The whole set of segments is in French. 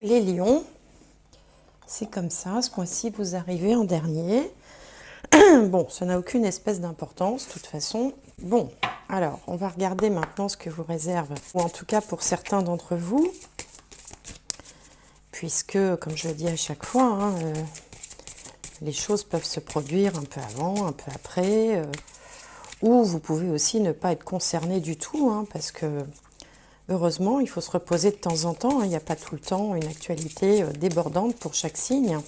Les lions, c'est comme ça, ce mois-ci vous arrivez en dernier. Bon, ça n'a aucune espèce d'importance, de toute façon. Bon, alors, on va regarder maintenant ce que vous réserve, ou en tout cas pour certains d'entre vous, puisque, comme je le dis à chaque fois, hein, les choses peuvent se produire un peu avant, un peu après, ou vous pouvez aussi ne pas être concerné du tout, hein, parce que heureusement, il faut se reposer de temps en temps, hein, il n'y a pas tout le temps une actualité débordante pour chaque signe.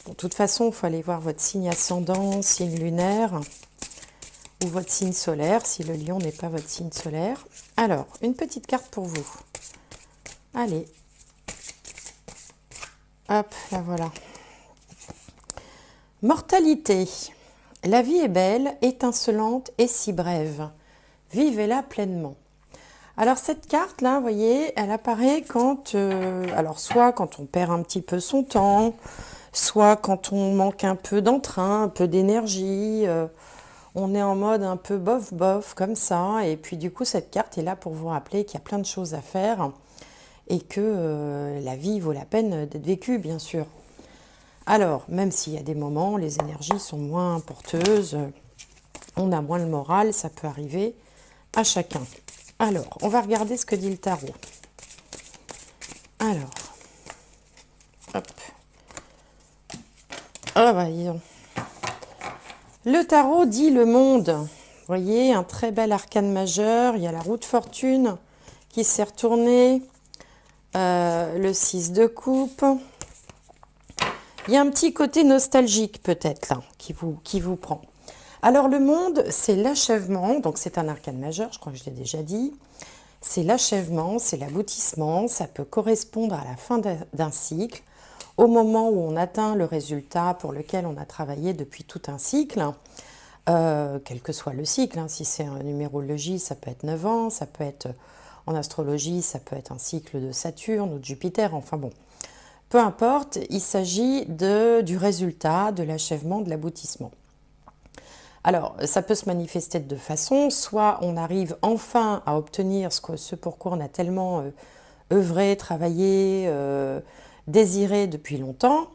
Bon, de toute façon, il faut aller voir votre signe ascendant, signe lunaire, ou votre signe solaire, si le lion n'est pas votre signe solaire. Alors, une petite carte pour vous. Allez. Hop, la voilà. Mortalité. La vie est belle, étincelante et si brève. Vivez-la pleinement. Alors cette carte-là, vous voyez, elle apparaît quand, alors soit quand on perd un petit peu son temps, soit quand on manque un peu d'entrain, un peu d'énergie, on est en mode un peu bof-bof comme ça, et puis du coup cette carte est là pour vous rappeler qu'il y a plein de choses à faire et que la vie vaut la peine d'être vécue, bien sûr. Alors, même s'il y a des moments, les énergies sont moins porteuses, on a moins le moral, ça peut arriver à chacun. Alors, on va regarder ce que dit le tarot. Alors, hop. Ah bah, dis donc. Le tarot dit le monde. Vous voyez, un très bel arcane majeur. Il y a la roue de fortune qui s'est retournée. Le 6 de coupe. Il y a un petit côté nostalgique peut-être là, qui vous prend. Alors le monde, c'est l'achèvement. Donc c'est un arcane majeur, je crois que je l'ai déjà dit. C'est l'achèvement, c'est l'aboutissement. Ça peut correspondre à la fin d'un cycle, au moment où on atteint le résultat pour lequel on a travaillé depuis tout un cycle. Quel que soit le cycle, hein. Si c'est en numérologie, ça peut être 9 ans, ça peut être en astrologie, ça peut être un cycle de Saturne ou de Jupiter, enfin bon. Peu importe, il s'agit du résultat, de l'achèvement, de l'aboutissement. Alors, ça peut se manifester de deux façons. Soit on arrive enfin à obtenir ce pour quoi on a tellement œuvré, travaillé, désiré depuis longtemps.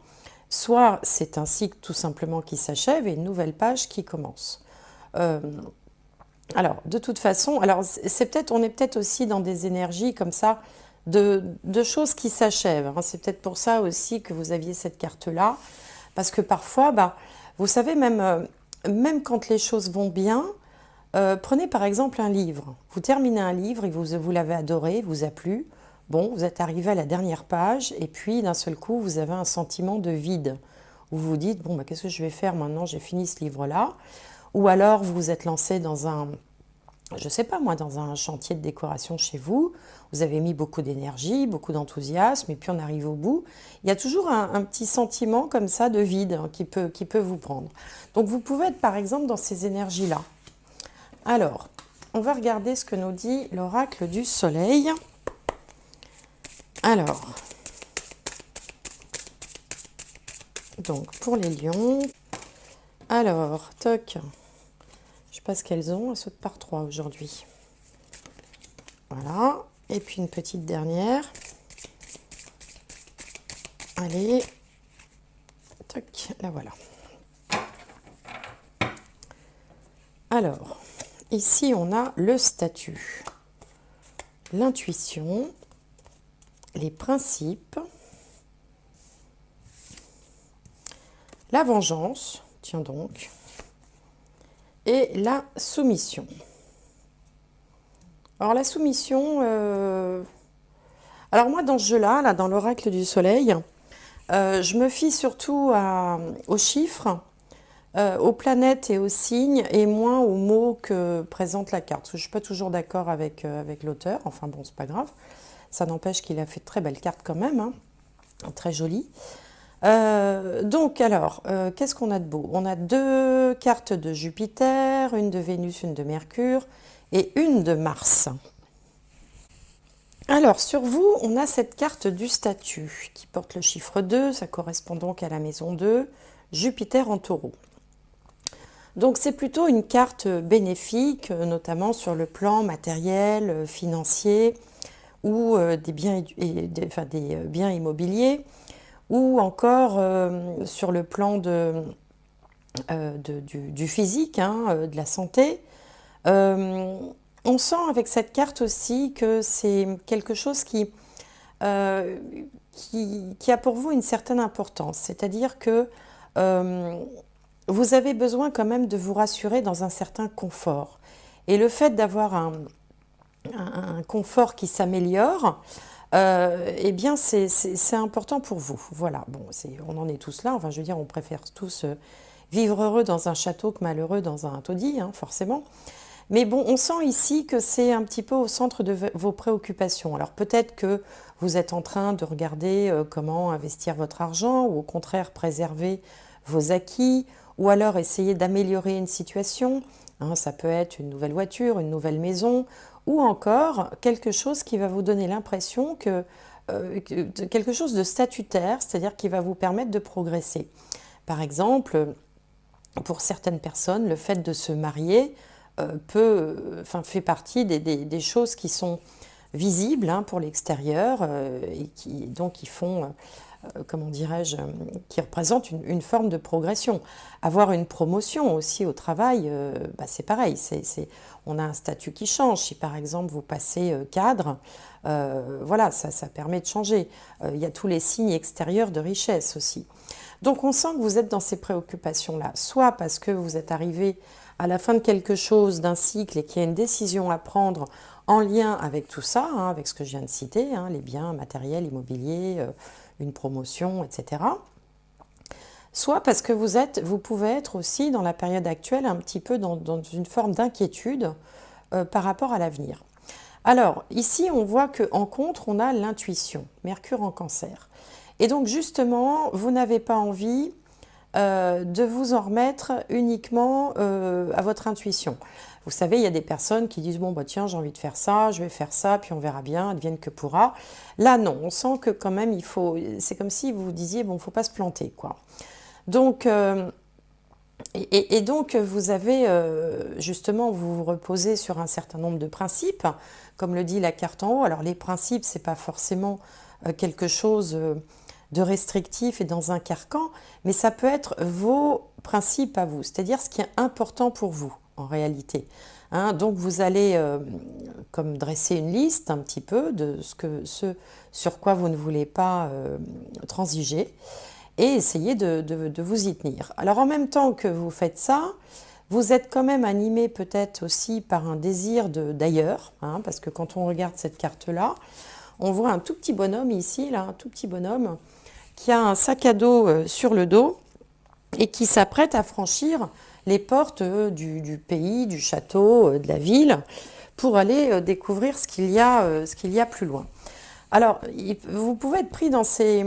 Soit c'est un cycle tout simplement qui s'achève et une nouvelle page qui commence. Alors, de toute façon, alors on est peut-être aussi dans des énergies comme ça de choses qui s'achèvent, hein. C'est peut-être pour ça aussi que vous aviez cette carte-là, parce que parfois, bah, vous savez, même quand les choses vont bien, prenez par exemple un livre. Vous terminez un livre et vous l'avez adoré, vous a plu. Bon, vous êtes arrivé à la dernière page et puis d'un seul coup, vous avez un sentiment de vide. Où vous vous dites, bon, bah, qu'est-ce que je vais faire maintenant? J'ai fini ce livre-là. Ou alors, vous vous êtes lancé dans je sais pas moi, dans un chantier de décoration chez vous. Vous avez mis beaucoup d'énergie, beaucoup d'enthousiasme et puis on arrive au bout. Il y a toujours un petit sentiment comme ça de vide, hein, qui peut vous prendre. Donc, vous pouvez être par exemple dans ces énergies-là. Alors, on va regarder ce que nous dit l'oracle du soleil. Alors, donc pour les lions, alors, toc, je sais pas ce qu'elles ont, elles sautent par 3 aujourd'hui. Voilà, et puis une petite dernière. Allez, toc, la voilà. Alors, ici on a le statut, l'intuition, les principes, la vengeance, tiens donc, et la soumission. Alors la soumission, alors moi dans ce jeu-là, là, dans l'oracle du soleil, je me fie surtout aux chiffres, aux planètes et aux signes, et moins aux mots que présente la carte. Parce que je ne suis pas toujours d'accord avec l'auteur, enfin bon, c'est pas grave. Ça n'empêche qu'il a fait de très belles cartes quand même, hein, très jolies. Donc alors, qu'est-ce qu'on a de beau? On a 2 cartes de Jupiter, une de Vénus, une de Mercure et une de Mars. Alors sur vous, on a cette carte du statut qui porte le chiffre 2, ça correspond donc à la maison 2, Jupiter en taureau. Donc c'est plutôt une carte bénéfique, notamment sur le plan matériel, financier, ou des biens, enfin, des biens immobiliers, ou encore sur le plan du physique, hein, de la santé. Euh, on sent avec cette carte aussi que c'est quelque chose euh, qui a pour vous une certaine importance. C'est-à-dire que euh, vous avez besoin quand même de vous rassurer dans un certain confort. Et le fait d'avoir un confort qui s'améliore, eh bien, c'est important pour vous. Voilà, bon, on en est tous là. Enfin, je veux dire, on préfère tous vivre heureux dans un château que malheureux dans un taudis, hein, forcément. Mais bon, on sent ici que c'est un petit peu au centre de vos préoccupations. Alors peut-être que vous êtes en train de regarder comment investir votre argent, ou au contraire préserver vos acquis, ou alors essayer d'améliorer une situation. Hein, ça peut être une nouvelle voiture, une nouvelle maison, ou encore quelque chose qui va vous donner l'impression que quelque chose de statutaire, c'est-à-dire qui va vous permettre de progresser. Par exemple, pour certaines personnes, le fait de se marier fait partie des choses qui sont visibles, hein, pour l'extérieur, et qui font, comment dirais-je, qui représentent une forme de progression. Avoir une promotion aussi au travail, c'est pareil, on a un statut qui change. Si par exemple vous passez cadre, voilà, ça permet de changer. Il y a tous les signes extérieurs de richesse aussi. Donc on sent que vous êtes dans ces préoccupations-là, soit parce que vous êtes arrivé à la fin de quelque chose, d'un cycle, et qu'il y a une décision à prendre en lien avec tout ça, hein, avec ce que je viens de citer, hein, les biens matériels, immobiliers, une promotion, etc. Soit parce que vous pouvez être aussi dans la période actuelle un petit peu dans une forme d'inquiétude par rapport à l'avenir. Alors ici on voit qu'en contre on a l'intuition, Mercure en Cancer. Et donc justement vous n'avez pas envie de vous en remettre uniquement à votre intuition. Vous savez, il y a des personnes qui disent, bon, bah tiens, j'ai envie de faire ça, je vais faire ça, puis on verra bien, advienne que pourra. Là, non, on sent que quand même, c'est comme si vous vous disiez, bon, il ne faut pas se planter, quoi. Donc, donc, vous avez, justement, vous vous reposez sur un certain nombre de principes, comme le dit la carte en haut. Alors, les principes, ce n'est pas forcément quelque chose de restrictif et dans un carcan, mais ça peut être vos principes à vous, c'est-à-dire ce qui est important pour vous en réalité. Hein, donc vous allez comme dresser une liste un petit peu de ce sur quoi vous ne voulez pas transiger, et essayer de vous y tenir. Alors en même temps que vous faites ça, vous êtes quand même animé peut-être aussi par un désir d'ailleurs, hein, parce que quand on regarde cette carte-là, on voit un tout petit bonhomme ici, là, un tout petit bonhomme, qui a un sac à dos sur le dos et qui s'apprête à franchir les portes du pays, du château, de la ville, pour aller découvrir ce qu'il y a plus loin. Alors, vous pouvez être pris dans ces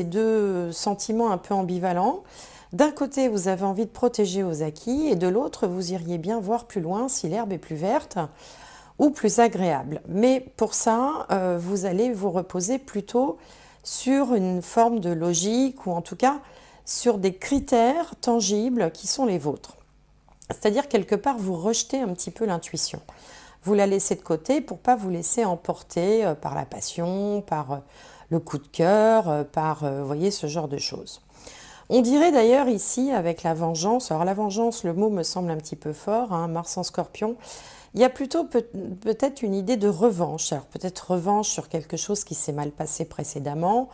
deux sentiments un peu ambivalents. D'un côté, vous avez envie de protéger vos acquis, et de l'autre, vous iriez bien voir plus loin si l'herbe est plus verte ou plus agréable. Mais pour ça, vous allez vous reposer plutôt sur une forme de logique, ou en tout cas sur des critères tangibles qui sont les vôtres. C'est-à-dire, quelque part, vous rejetez un petit peu l'intuition. Vous la laissez de côté pour ne pas vous laisser emporter par la passion, par le coup de cœur, vous voyez, ce genre de choses. On dirait d'ailleurs ici avec la vengeance, alors la vengeance, le mot me semble un petit peu fort, hein, Mars en Scorpion, il y a plutôt peut-être une idée de revanche. Alors peut-être revanche sur quelque chose qui s'est mal passé précédemment,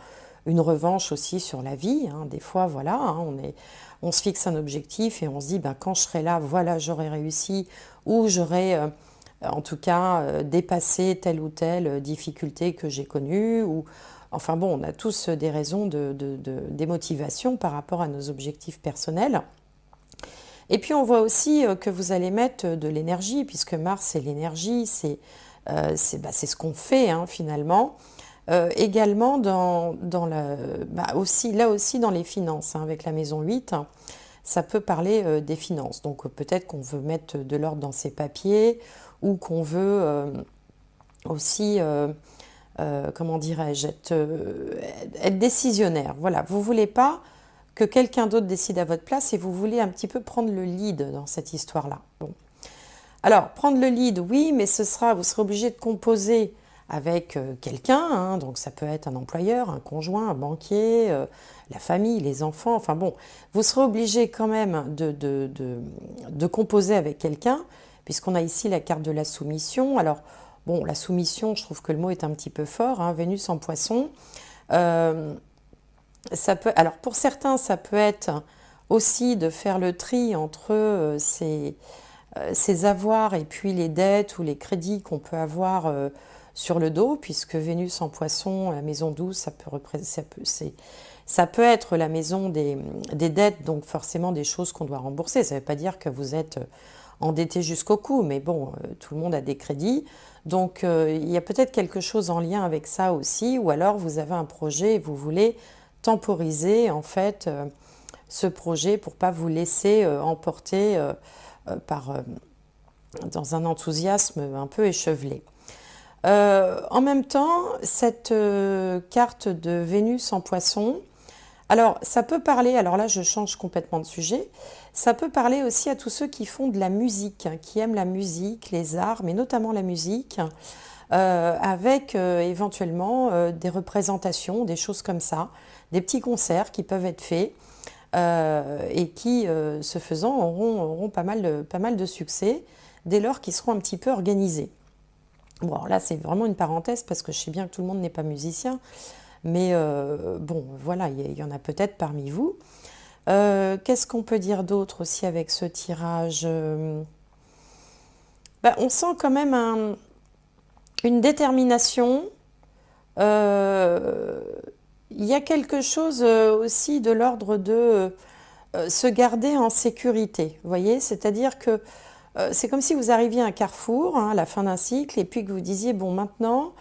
une revanche aussi sur la vie, hein. Des fois, voilà, hein, on se fixe un objectif et on se dit, ben, quand je serai là, voilà, j'aurai réussi, ou j'aurai en tout cas dépassé telle ou telle difficulté que j'ai connue, ou enfin bon, on a tous des raisons des motivations par rapport à nos objectifs personnels. Et puis on voit aussi que vous allez mettre de l'énergie, puisque Mars c'est l'énergie, c'est ce qu'on fait, hein, finalement. Également aussi, là aussi dans les finances, hein, avec la maison 8, hein, ça peut parler des finances. Donc peut-être qu'on veut mettre de l'ordre dans ses papiers, ou qu'on veut aussi, comment dirais-je, être décisionnaire. Voilà, vous ne voulez pas que quelqu'un d'autre décide à votre place, et vous voulez un petit peu prendre le lead dans cette histoire-là. Bon. Alors, prendre le lead, oui, mais vous serez obligé de composer avec quelqu'un, hein, donc ça peut être un employeur, un conjoint, un banquier, la famille, les enfants, enfin bon, vous serez obligé quand même de composer avec quelqu'un, puisqu'on a ici la carte de la soumission. Alors, bon, la soumission, je trouve que le mot est un petit peu fort, hein, Vénus en Poisson. Ça peut, alors pour certains, ça peut être aussi de faire le tri entre ces avoirs et puis les dettes ou les crédits qu'on peut avoir sur le dos, puisque Vénus en Poisson, la maison 12, ça peut être la maison des dettes, donc forcément des choses qu'on doit rembourser. Ça ne veut pas dire que vous êtes endetté jusqu'au cou, mais bon, tout le monde a des crédits. Donc il y a peut-être quelque chose en lien avec ça aussi, ou alors vous avez un projet et vous voulez temporiser en fait ce projet pour pas vous laisser emporter dans un enthousiasme un peu échevelé. En même temps, cette carte de Vénus en Poisson, alors ça peut parler, alors là je change complètement de sujet, ça peut parler aussi à tous ceux qui font de la musique, hein, qui aiment la musique, les arts, mais notamment la musique, avec éventuellement des représentations, des choses comme ça, des petits concerts qui peuvent être faits et qui, ce faisant, auront pas mal de succès dès lors qu'ils seront un petit peu organisés. Bon, alors là, c'est vraiment une parenthèse parce que je sais bien que tout le monde n'est pas musicien, mais bon, voilà, il y en a peut-être parmi vous. Qu'est-ce qu'on peut dire d'autre aussi avec ce tirage? Ben, on sent quand même une détermination. Il y a quelque chose aussi de l'ordre de se garder en sécurité, vous voyez? C'est-à-dire que c'est comme si vous arriviez à un carrefour, hein, à la fin d'un cycle, et puis que vous disiez, bon, maintenant,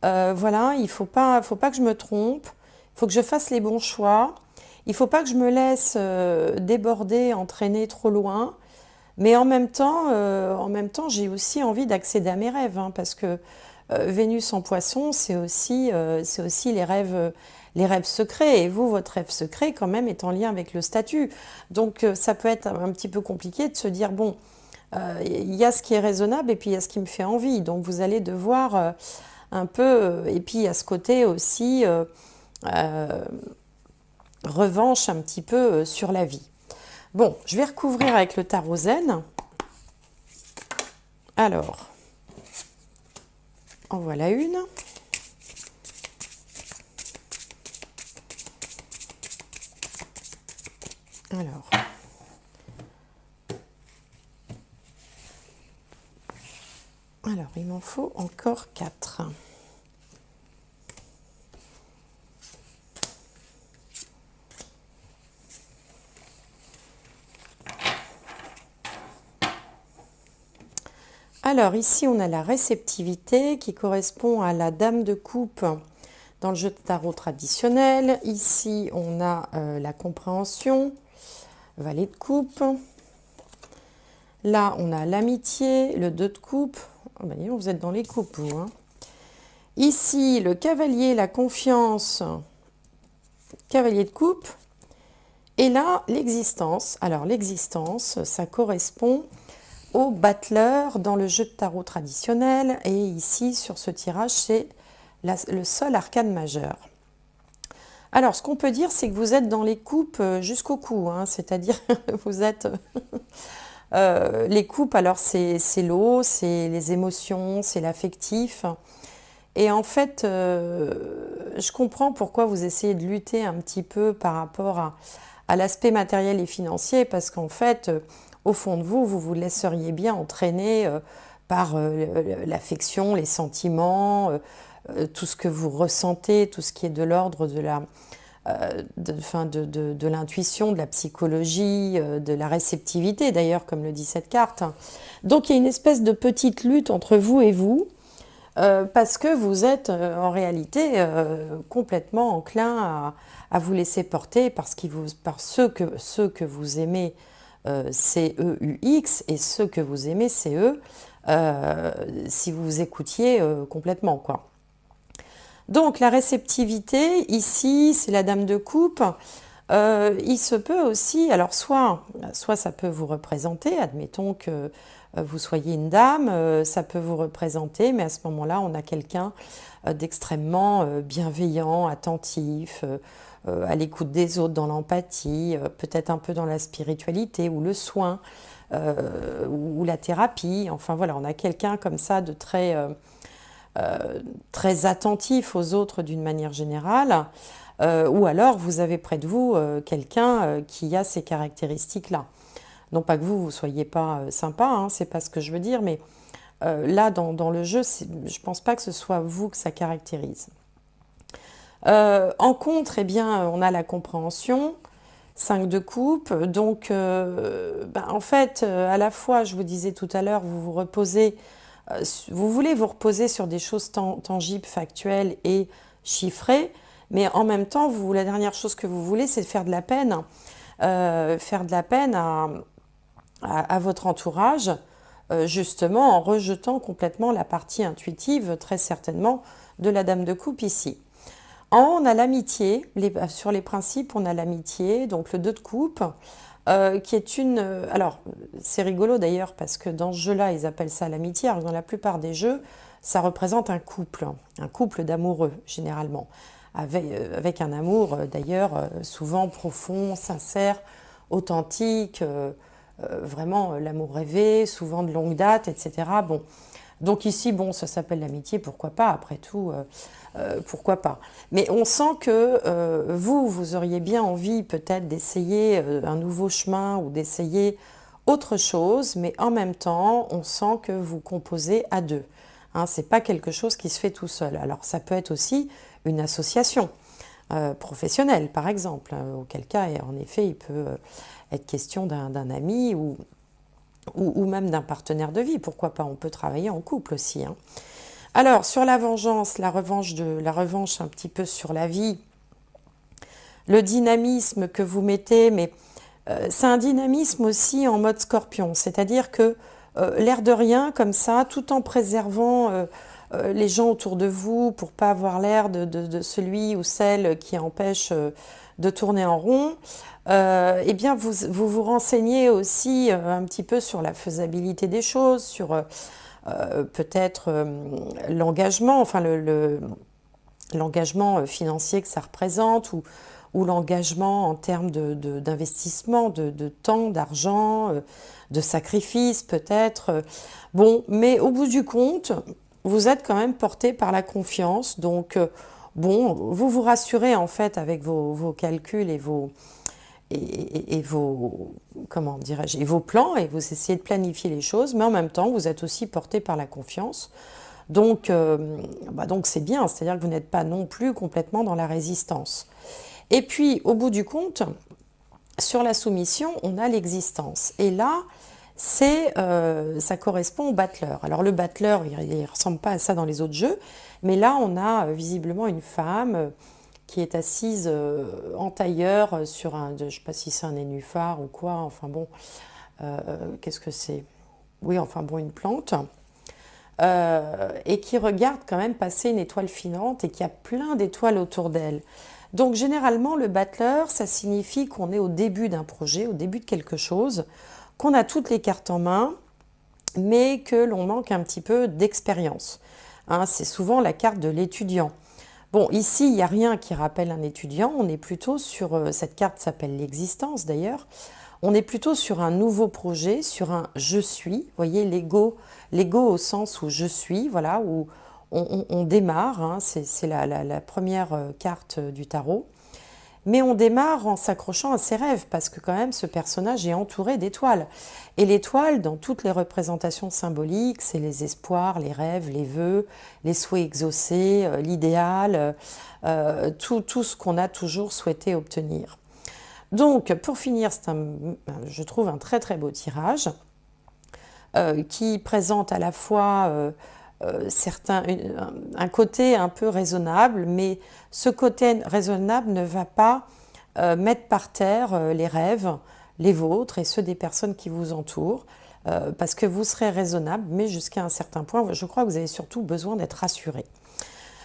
voilà, il ne faut pas que je me trompe, il faut que je fasse les bons choix, il ne faut pas que je me laisse déborder, entraîner trop loin, mais en même temps, j'ai aussi envie d'accéder à mes rêves, hein, parce que Vénus en Poisson, c'est aussi les rêves secrets. Et vous, votre rêve secret, quand même, est en lien avec le statut. Donc, ça peut être un petit peu compliqué de se dire, bon, il y a ce qui est raisonnable et puis il y a ce qui me fait envie. Donc, vous allez devoir un peu... et puis, il y a ce côté aussi revanche un petit peu sur la vie. Bon, je vais recouvrir avec le tarot zen. Alors, en voilà une. Alors, il m'en faut encore 4. Alors, ici, on a la réceptivité qui correspond à la dame de coupe dans le jeu de tarot traditionnel. Ici, on a la compréhension, valet de coupe. Là, on a l'amitié, le 2 de coupe. Oh ben, vous êtes dans les coupes, vous. Hein. Ici, le cavalier, la confiance, cavalier de coupe. Et là, l'existence. Alors, l'existence, ça correspond au battleur dans le jeu de tarot traditionnel. Et ici, sur ce tirage, c'est le seul arcane majeur. Alors, ce qu'on peut dire, c'est que vous êtes dans les coupes jusqu'au cou. Hein, c'est-à-dire, vous êtes... les coupes, alors c'est l'eau, c'est les émotions, c'est l'affectif. Et en fait, je comprends pourquoi vous essayez de lutter un petit peu par rapport à l'aspect matériel et financier, parce qu'en fait, au fond de vous, vous vous laisseriez bien entraîner par l'affection, les sentiments, tout ce que vous ressentez, tout ce qui est de l'ordre de la... de l'intuition, de la psychologie, de la réceptivité d'ailleurs, comme le dit cette carte. Donc il y a une espèce de petite lutte entre vous et vous, parce que vous êtes en réalité complètement enclin à vous laisser porter par ceux que vous aimez, C-E-U-X, et ceux que vous aimez, C-E, si vous vous écoutiez complètement, quoi. Donc la réceptivité, ici, c'est la dame de coupe. Il se peut aussi, alors soit ça peut vous représenter, admettons que vous soyez une dame, ça peut vous représenter, mais à ce moment-là, on a quelqu'un d'extrêmement bienveillant, attentif, à l'écoute des autres, dans l'empathie, peut-être un peu dans la spiritualité ou le soin, ou la thérapie. Enfin voilà, on a quelqu'un comme ça de très attentif aux autres d'une manière générale. Ou alors vous avez près de vous quelqu'un qui a ces caractéristiques-là. Non pas que vous soyez pas sympa, hein, c'est pas ce que je veux dire, mais là dans le jeu, je pense pas que ce soit vous que ça caractérise. En contre, eh bien, on a la compréhension, 5 de coupe, donc en fait, à la fois, je vous disais tout à l'heure, vous vous reposez, vous voulez vous reposer sur des choses tangibles, factuelles et chiffrées, mais en même temps, la dernière chose que vous voulez, c'est faire de la peine, à votre entourage, justement en rejetant complètement la partie intuitive, très certainement, de la dame de coupe ici. En haut, on a l'amitié, sur les principes, on a l'amitié, donc le 2 de coupe, qui est une... alors, c'est rigolo d'ailleurs, parce que dans ce jeu-là, ils appellent ça l'amitié, alors dans la plupart des jeux, ça représente un couple d'amoureux, généralement, avec un amour, d'ailleurs, souvent profond, sincère, authentique, vraiment l'amour rêvé, souvent de longue date, etc. Bon, donc ici, bon, ça s'appelle l'amitié, pourquoi pas, après tout, pourquoi pas. Mais on sent que vous auriez bien envie peut-être d'essayer un nouveau chemin ou d'essayer autre chose, mais en même temps, on sent que vous composez à deux. Hein, c'est pas quelque chose qui se fait tout seul. Alors ça peut être aussi une association professionnelle, par exemple, auquel cas, en effet, il peut être question d'un ami ou même d'un partenaire de vie. Pourquoi pas, on peut travailler en couple aussi. Hein. Alors, sur la vengeance, la revanche un petit peu sur la vie, le dynamisme que vous mettez, mais c'est un dynamisme aussi en mode scorpion, c'est-à-dire que l'air de rien, comme ça, tout en préservant les gens autour de vous pour pas avoir l'air de celui ou celle qui empêche de tourner en rond, eh bien vous renseignez aussi un petit peu sur la faisabilité des choses, sur peut-être l'engagement, enfin l'engagement financier que ça représente ou l'engagement en termes d'investissement, de temps, d'argent, de sacrifice peut-être. Bon, mais au bout du compte, vous êtes quand même porté par la confiance. Donc, bon, vous vous rassurez en fait avec vos calculs et comment dirais-je, et vos plans, et vous essayez de planifier les choses, mais en même temps, vous êtes aussi porté par la confiance. Donc, donc c'est bien, c'est-à-dire que vous n'êtes pas non plus complètement dans la résistance. Et puis, au bout du compte, sur la soumission, on a l'existence. Et là, ça correspond au battleur. Alors, le battleur, il ne ressemble pas à ça dans les autres jeux, mais là, on a visiblement une femme qui est assise en tailleur sur je ne sais pas si c'est un nénuphar ou quoi, enfin bon, qu'est-ce que c'est? Oui, enfin bon, une plante. Et qui regarde quand même passer une étoile filante et qui a plein d'étoiles autour d'elle. Donc généralement, le battleur, ça signifie qu'on est au début d'un projet, au début de quelque chose, qu'on a toutes les cartes en main, mais que l'on manque un petit peu d'expérience. Hein, c'est souvent la carte de l'étudiant. Bon, ici, il n'y a rien qui rappelle un étudiant, on est plutôt sur, cette carte s'appelle l'existence d'ailleurs, on est plutôt sur un nouveau projet, sur un « je suis », vous voyez, l'ego au sens où « je suis », voilà, où on démarre, hein, c'est la première carte du tarot, mais on démarre en s'accrochant à ses rêves, parce que quand même ce personnage est entouré d'étoiles. Et l'étoile, dans toutes les représentations symboliques, c'est les espoirs, les rêves, les vœux, les souhaits exaucés, l'idéal, tout ce qu'on a toujours souhaité obtenir. Donc, pour finir, je trouve un très très beau tirage qui présente à la fois un côté un peu raisonnable, mais ce côté raisonnable ne va pas mettre par terre les rêves, les vôtres et ceux des personnes qui vous entourent, parce que vous serez raisonnable, mais jusqu'à un certain point, je crois que vous avez surtout besoin d'être rassuré.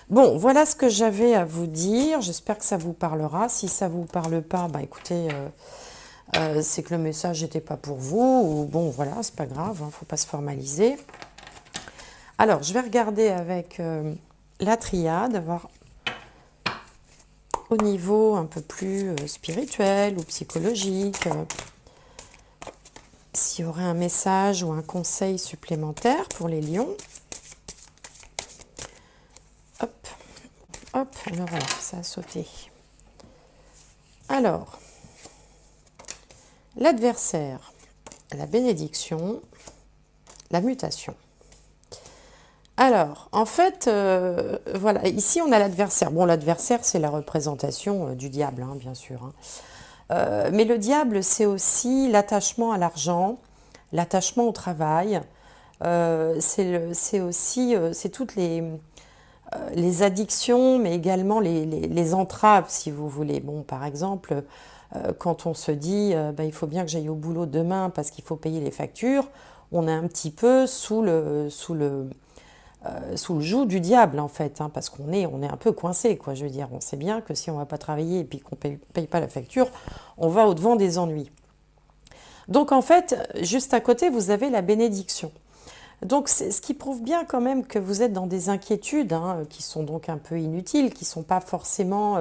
Bon, voilà ce que j'avais à vous dire. J'espère que ça vous parlera. Si ça ne vous parle pas, bah écoutez, c'est que le message n'était pas pour vous, ou bon, voilà, c'est pas grave, hein, faut pas se formaliser. Alors, je vais regarder avec la triade, voir au niveau un peu plus spirituel ou psychologique, s'il y aurait un message ou un conseil supplémentaire pour les lions. Hop, hop, alors voilà, ça a sauté. Alors, l'adversaire, la bénédiction, la mutation. Alors, en fait, voilà, ici on a l'adversaire. Bon, l'adversaire, c'est la représentation du diable, hein, bien sûr. Hein. Mais le diable, c'est aussi l'attachement à l'argent, l'attachement au travail. C'est aussi, c'est toutes les addictions, mais également les entraves, si vous voulez. Bon, par exemple, quand on se dit bah, il faut bien que j'aille au boulot demain parce qu'il faut payer les factures, on est un petit peu sous le joug du diable, en fait, hein, parce on est un peu coincé, quoi. Je veux dire, on sait bien que si on ne va pas travailler et puis qu'on ne paye pas la facture, on va au-devant des ennuis. Donc, en fait, juste à côté, vous avez la bénédiction. Donc, c'est ce qui prouve bien quand même que vous êtes dans des inquiétudes, hein, qui sont donc un peu inutiles, qui ne sont pas forcément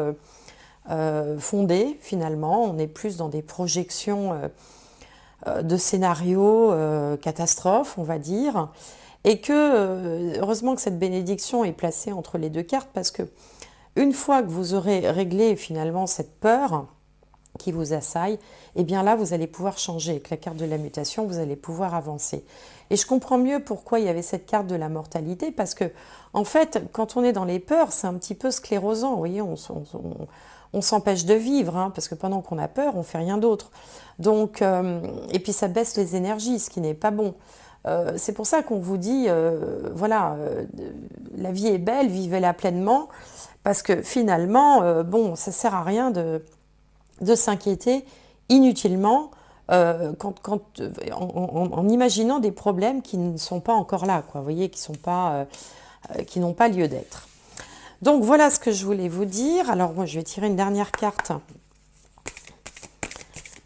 fondées, finalement. On est plus dans des projections de scénarios catastrophes, on va dire. Et que, heureusement que cette bénédiction est placée entre les deux cartes, parce que une fois que vous aurez réglé finalement cette peur qui vous assaille, et bien là, vous allez pouvoir changer. Avec la carte de la mutation, vous allez pouvoir avancer. Et je comprends mieux pourquoi il y avait cette carte de la mortalité, parce que, en fait, quand on est dans les peurs, c'est un petit peu sclérosant. Vous voyez, on s'empêche de vivre, hein, parce que pendant qu'on a peur, on ne fait rien d'autre. Donc, et puis ça baisse les énergies, ce qui n'est pas bon. C'est pour ça qu'on vous dit, voilà, la vie est belle, vivez-la pleinement, parce que finalement, bon, ça ne sert à rien de s'inquiéter inutilement en imaginant des problèmes qui ne sont pas encore là, quoi, vous voyez, qui n'ont pas lieu d'être. Donc voilà ce que je voulais vous dire. Alors moi, je vais tirer une dernière carte.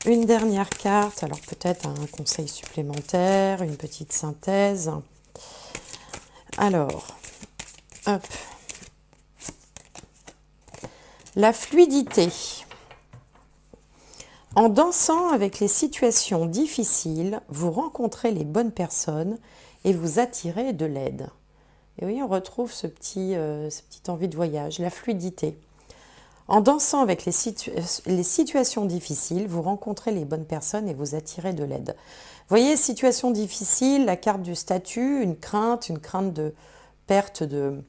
Une dernière carte, alors peut-être un conseil supplémentaire, une petite synthèse. Alors, hop. La fluidité. En dansant avec les situations difficiles, vous rencontrez les bonnes personnes et vous attirez de l'aide. Et oui, on retrouve ce petit envie de voyage, la fluidité. En dansant avec les situations difficiles, vous rencontrez les bonnes personnes et vous attirez de l'aide. Vous voyez, situation difficile, la carte du statut, une crainte de perte de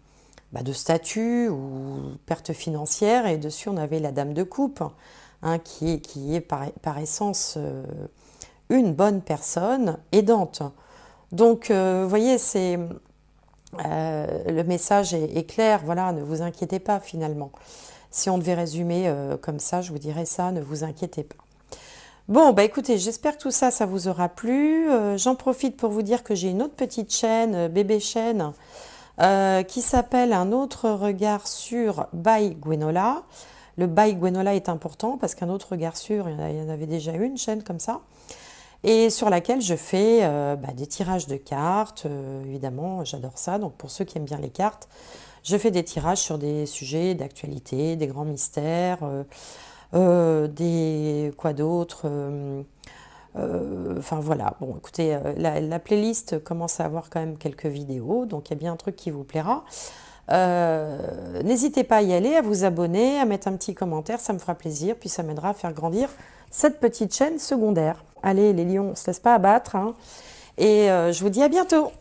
statut ou perte financière. Et dessus, on avait la dame de coupe, hein, qui est par essence une bonne personne aidante. Donc, vous voyez, le message est clair, voilà, ne vous inquiétez pas finalement. Si on devait résumer comme ça, je vous dirais ça, ne vous inquiétez pas. Bon, bah écoutez, j'espère que tout ça, ça vous aura plu. J'en profite pour vous dire que j'ai une autre petite chaîne, bébé chaîne, qui s'appelle Un autre regard sur by Gwenola. Le by Gwenola est important parce qu'un autre regard sur, il y en avait déjà une chaîne comme ça. Et sur laquelle je fais des tirages de cartes. Évidemment, j'adore ça. Donc pour ceux qui aiment bien les cartes, je fais des tirages sur des sujets d'actualité, des grands mystères, quoi d'autre. Enfin voilà, bon écoutez, la playlist commence à avoir quand même quelques vidéos, donc il y a bien un truc qui vous plaira. N'hésitez pas à y aller, à vous abonner, à mettre un petit commentaire, ça me fera plaisir, puis ça m'aidera à faire grandir cette petite chaîne secondaire. Allez les lions, on ne se laisse pas abattre, hein, et je vous dis à bientôt.